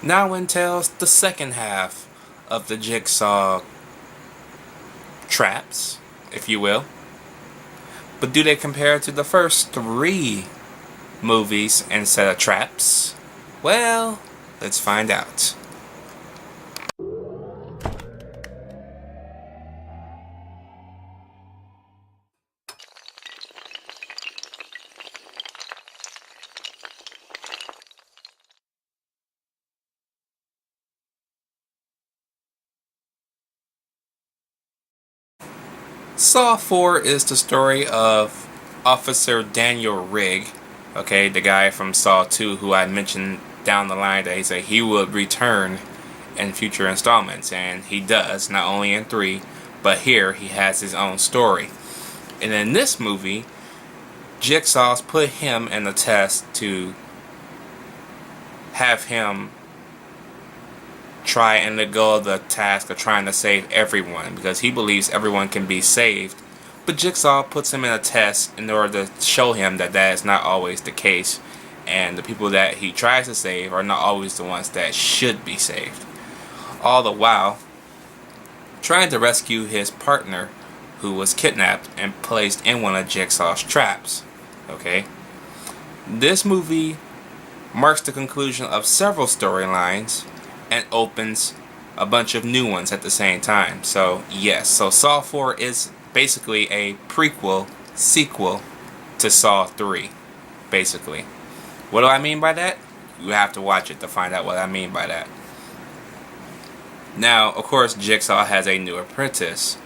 Now entails the second half of the Jigsaw traps, if you will. But do they compare to the first three movies and set of traps? Well, let's find out. Saw 4 is the story of Officer Daniel Rigg, okay, the guy from Saw 2 who I mentioned down the line that he said he would return in future installments, and he does, not only in 3, but here he has his own story. And in this movie, Jigsaw's put him in the test to have him try and let go of the task of trying to save everyone, because he believes everyone can be saved. But Jigsaw puts him in a test in order to show him that that is not always the case, and the people that he tries to save are not always the ones that should be saved. All the while trying to rescue his partner, who was kidnapped and placed in one of Jigsaw's traps. Okay? This movie marks the conclusion of several storylines and opens a bunch of new ones at the same time. So yes, so Saw 4 is basically a prequel, sequel to Saw 3, basically. What do I mean by that? You have to watch it to find out what I mean by that. Now, of course, Jigsaw has a new apprentice,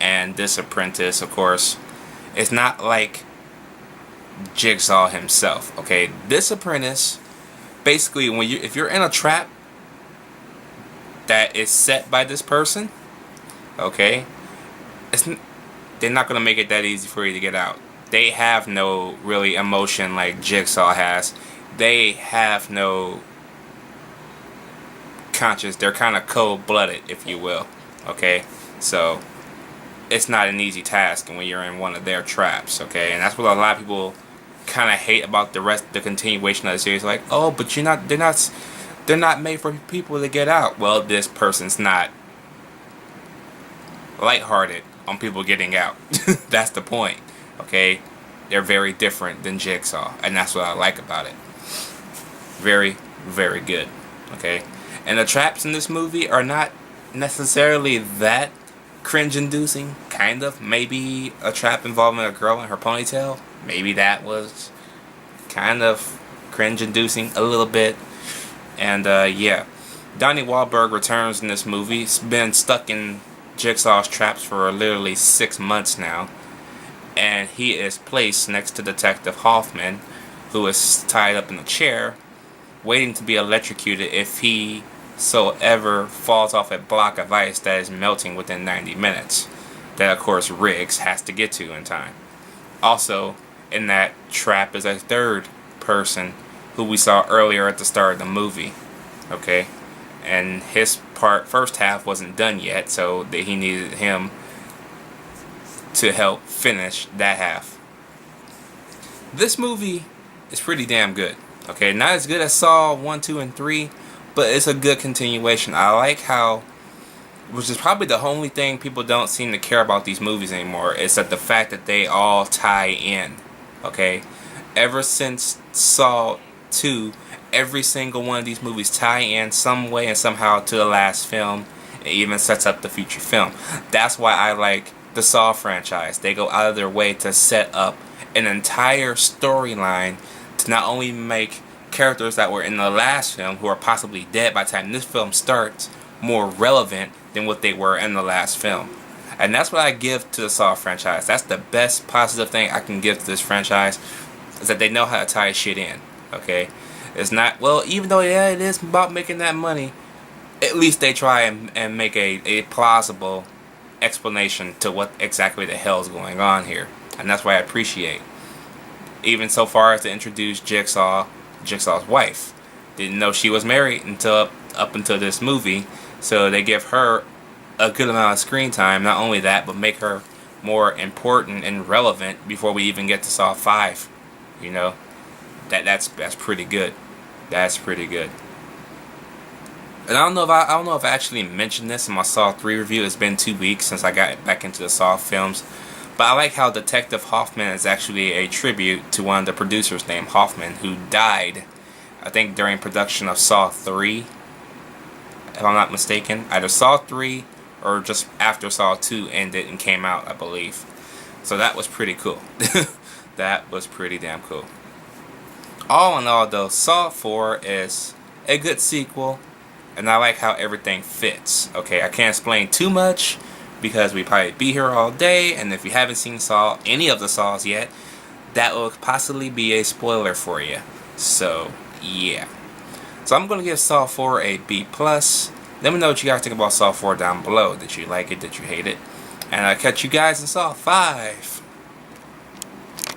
and this apprentice, of course, is not like Jigsaw himself. Okay, this apprentice, basically, if you're in a trap that is set by this person, okay, they're not gonna make it that easy for you to get out. They have no really emotion like Jigsaw has. They have no conscience. They're kind of cold-blooded, if you will. Okay, so it's not an easy task when you're in one of their traps. Okay, and that's what a lot of people kind of hate about the continuation of the series. Like, oh, but they're not made for people to get out. Well, this person's not lighthearted on people getting out. That's the point. Okay, they're very different than Jigsaw, and that's what I like about it. Very, very good. Okay, and the traps in this movie are not necessarily that cringe-inducing. Kind of, maybe a trap involving a girl in her ponytail. Maybe that was kind of cringe-inducing a little bit. And yeah, Donnie Wahlberg returns in this movie. He's been stuck in Jigsaw's traps for literally 6 months now, and he is placed next to Detective Hoffman, who is tied up in a chair, waiting to be electrocuted if he so ever falls off a block of ice that is melting within 90 minutes. That, of course, Riggs has to get to in time. Also, in that trap is a third person who we saw earlier at the start of the movie. Okay? And his first half wasn't done yet, so he needed him to help finish that half. This movie is pretty damn good. Okay, not as good as Saw 1, 2, and 3, but it's a good continuation. I like how, which is probably the only thing people don't seem to care about these movies anymore, is that the fact that they all tie in. Okay? Ever since Saw 2, every single one of these movies tie in some way and somehow to the last film. It even sets up the future film. That's why I like the Saw franchise. They go out of their way to set up an entire storyline to not only make characters that were in the last film, who are possibly dead by the time this film starts, more relevant than what they were in the last film. And that's what I give to the Saw franchise. That's the best positive thing I can give to this franchise, is that they know how to tie shit in. Okay? It's not, well, even though, yeah, it is about making that money, at least they try and make a plausible explanation to what exactly the hell is going on here. And that's why I appreciate. Even so far as to introduce Jigsaw's wife. Didn't know she was married until up until this movie, so they give her a good amount of screen time. Not only that, but make her more important and relevant before we even get to Saw 5. You know? That's pretty good. That's pretty good. And I don't know if I actually mentioned this in my Saw 3 review. It's been 2 weeks since I got back into the Saw films. But I like how Detective Hoffman is actually a tribute to one of the producers named Hoffman, who died, I think, during production of Saw 3, if I'm not mistaken. Either Saw 3 or just after Saw 2 ended and came out, I believe. So that was pretty cool. That was pretty damn cool. All in all, though, Saw 4 is a good sequel, and I like how everything fits. Okay, I can't explain too much, because we probably be here all day, and if you haven't seen Saw, any of the Saws yet, that will possibly be a spoiler for you. So, yeah. So I'm going to give Saw 4 a B+. Let me know what you guys think about Saw 4 down below. Did you like it? Did you hate it? And I'll catch you guys in Saw 5.